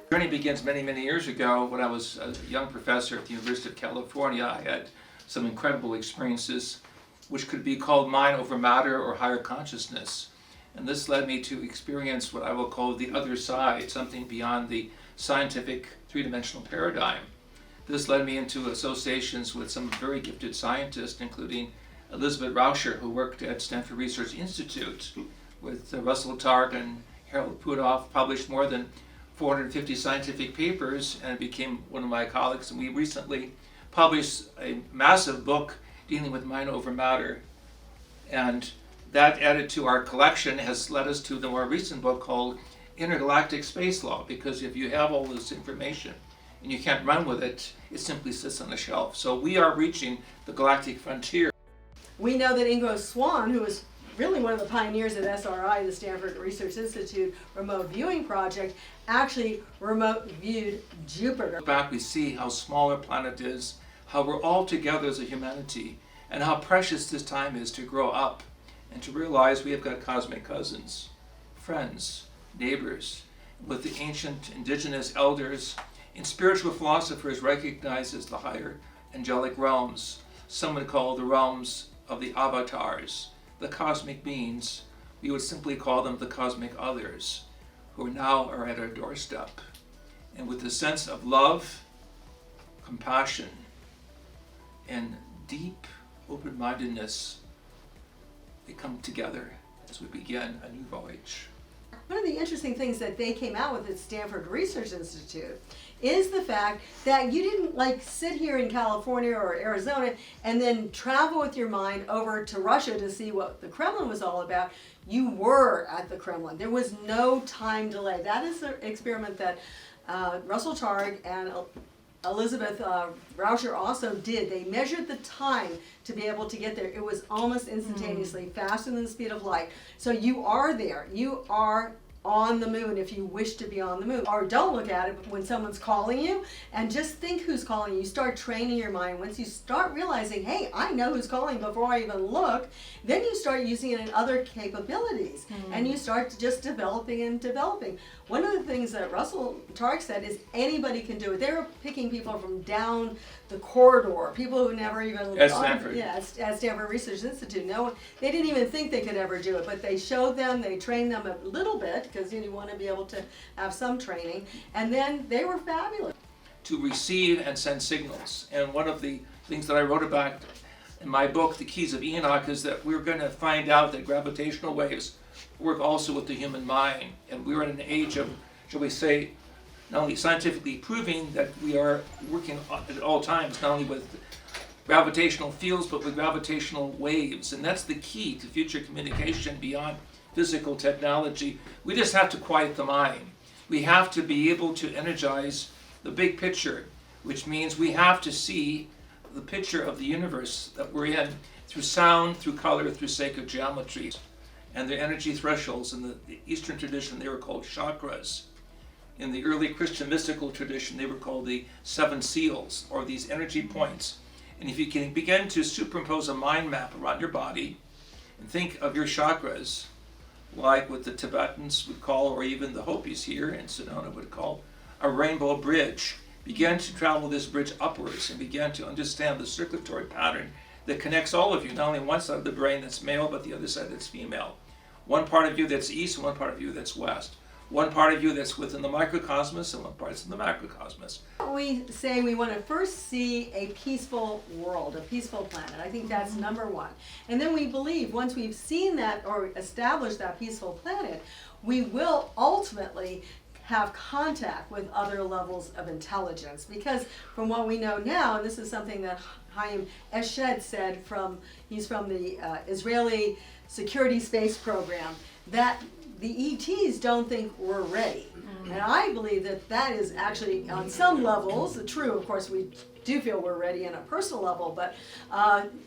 The journey begins many, many years ago when I was a young professor at the University of California. I had some incredible experiences which could be called mind over matter or higher consciousness. And this led me to experience what I will call the other side, something beyond the scientific three-dimensional paradigm. This led me into associations with some very gifted scientists, including Elizabeth Rauscher, who worked at Stanford Research Institute with Russell Targ and Harold Pudoff, published more than 450 scientific papers, and became one of my colleagues. And we recently published a massive book dealing with mind over matter. And that added to our collection has led us to the more recent book called Intergalactic Space Law, because if you have all this information and you can't run with it, it simply sits on the shelf. So we are reaching the galactic frontier. We know that Ingo Swann, who was really one of the pioneers at SRI, the Stanford Research Institute Remote Viewing Project, actually remote viewed Jupiter. Back we see how small our planet is, how we're all together as a humanity, and how precious this time is to grow up and to realize we have got cosmic cousins, friends, neighbors, with the ancient indigenous elders and spiritual philosophers recognized as the higher angelic realms. Some would call the realms of the avatars, the cosmic beings. We would simply call them the cosmic others, who now are at our doorstep. And with a sense of love, compassion, and deep open-mindedness, they come together as we begin a new voyage. One of the interesting things that they came out with at Stanford Research Institute is the fact that you didn't like sit here in California or Arizona and then travel with your mind over to Russia to see what the Kremlin was all about. You were at the Kremlin. There was no time delay. That is the experiment that Russell Targ and Elizabeth Rauscher also did. They measured the time to be able to get there. It was almost instantaneously, faster than the speed of light. So you are there. You are on the moon if you wish to be on the moon. Or don't look at it when someone's calling you, and just think who's calling you. You start training your mind. Once you start realizing, hey, I know who's calling before I even look, then you start using it in other capabilities. And you start just developing and developing. One of the things that Russell Targ said is anybody can do it. They were picking people from down the corridor, people who never even at Stanford. Yeah, at Stanford Research Institute. No, they didn't even think they could ever do it, but they showed them, they trained them a little bit, because you want to be able to have some training, and then they were fabulous. To receive and send signals. And one of the things that I wrote about in my book, The Keys of Enoch, is that we're going to find out that gravitational waves work also with the human mind. And we're in an age of, shall we say, not only scientifically proving that we are working at all times, not only with gravitational fields, but with gravitational waves. And that's the key to future communication beyond physical technology. We just have to quiet the mind. We have to be able to energize the big picture, which means we have to see the picture of the universe that we're in through sound, through color, through sacred geometries. And their energy thresholds. In the Eastern tradition, they were called chakras. In the early Christian mystical tradition, they were called the seven seals, or these energy points. And if you can begin to superimpose a mind map around your body and think of your chakras, like what the Tibetans would call, or even the Hopis here in Sedona would call, a rainbow bridge. Begin to travel this bridge upwards and begin to understand the circulatory pattern that connects all of you, not only one side of the brain that's male, but the other side that's female. One part of you that's east and one part of you that's west. One part of you that's within the microcosmos and one part's in the macrocosmos. We say we want to first see a peaceful world, a peaceful planet. I think that's number one. And then we believe once we've seen that or established that peaceful planet, we will ultimately have contact with other levels of intelligence. Because from what we know now, and this is something that Chaim Eshed said, he's from the Israeli Security Space Program, that the ETs don't think we're ready. And I believe that that is actually on some levels true. Of course, we do feel we're ready on a personal level, but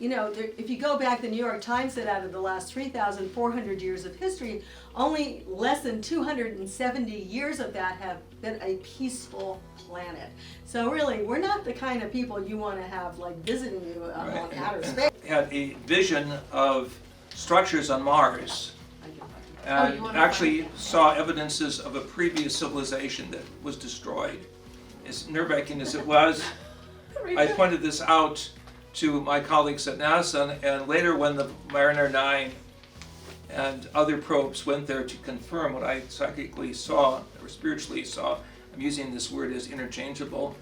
if you go back, the New York Times said out of the last 3,400 years of history, only less than 270 years of that have been a peaceful planet. So really, we're not the kind of people you want to have like visiting you on outer space. Had a vision of structures on Mars and you wanna actually find it? saw evidences of a previous civilization that was destroyed. As nerve-wracking as it was, I pointed this out to my colleagues at NASA, and later when the Mariner 9 and other probes went there to confirm what I psychically saw, or spiritually saw, I'm using this word as interchangeable,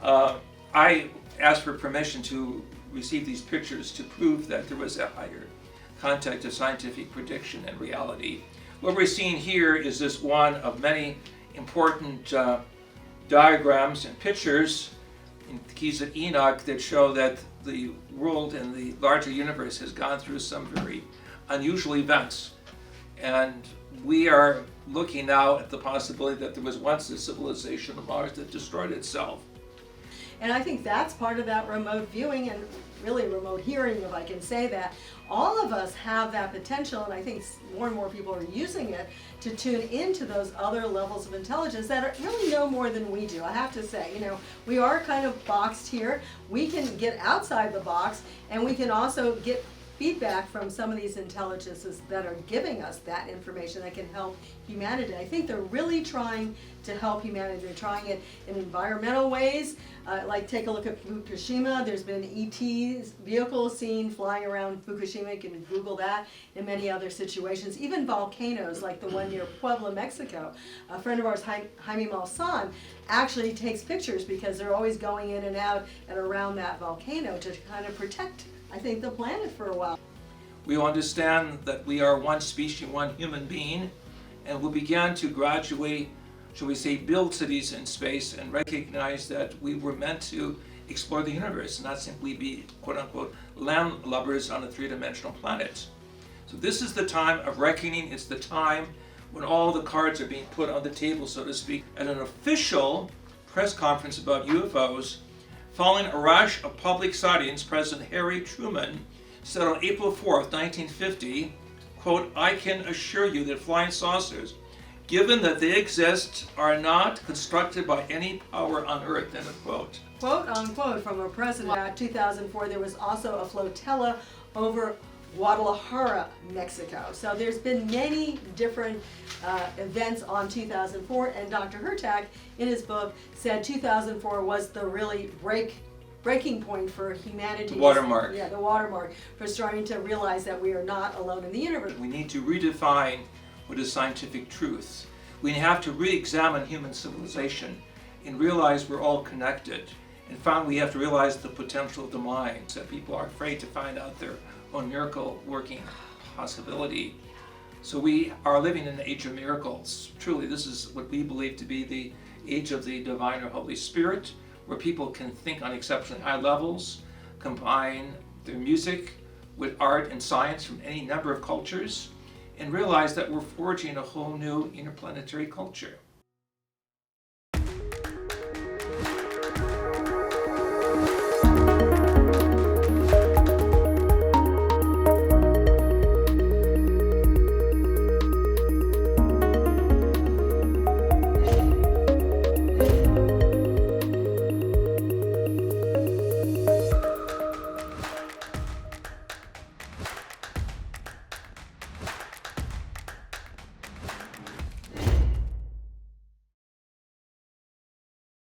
I asked for permission to receive these pictures to prove that there was a higher contact of scientific prediction and reality. What we're seeing here is just one of many important diagrams and pictures in the Keys of Enoch that show that the world and the larger universe has gone through some very unusual events. And we are looking now at the possibility that there was once a civilization of Mars that destroyed itself. And I think that's part of that remote viewing and really remote hearing, if I can say that. All of us have that potential, and I think more and more people are using it to tune into those other levels of intelligence that really know more than we do. I have to say, we are kind of boxed here. We can get outside the box, and we can also get feedback from some of these intelligences that are giving us that information that can help humanity. I think they're really trying to help humanity. They're trying it in environmental ways, like take a look at Fukushima. There's been ET's vehicles seen flying around Fukushima. You can Google that, in many other situations. Even volcanoes like the one near Puebla, Mexico. A friend of ours, Jaime Malsan, actually takes pictures because they're always going in and out and around that volcano to kind of protect, I think, the planet for a while. We understand that we are one species, one human being, and we'll begin to gradually, shall we say, build cities in space and recognize that we were meant to explore the universe, not simply be, quote unquote, landlubbers on a three-dimensional planet. So this is the time of reckoning. It's the time when all the cards are being put on the table, so to speak. At an official press conference about UFOs, following a rush of public sightings, President Harry Truman said on April 4th, 1950, quote, "I can assure you that flying saucers, given that they exist, are not constructed by any power on Earth," end of quote. Quote unquote from a president. In 2004, there was also a flotilla over Guadalajara, Mexico. So there's been many different events on 2004, and Dr. Hurtak, in his book, said 2004 was the really breaking point for humanity. The watermark. Yeah, the watermark for starting to realize that we are not alone in the universe. We need to redefine what is scientific truth. We have to re-examine human civilization and realize we're all connected. And finally, we have to realize the potential of the mind, that people are afraid to find out their own miracle working possibility. So we are living in an age of miracles. Truly, this is what we believe to be the age of the divine or Holy Spirit, where people can think on exceptionally high levels, combine their music with art and science from any number of cultures, and realize that we're forging a whole new interplanetary culture.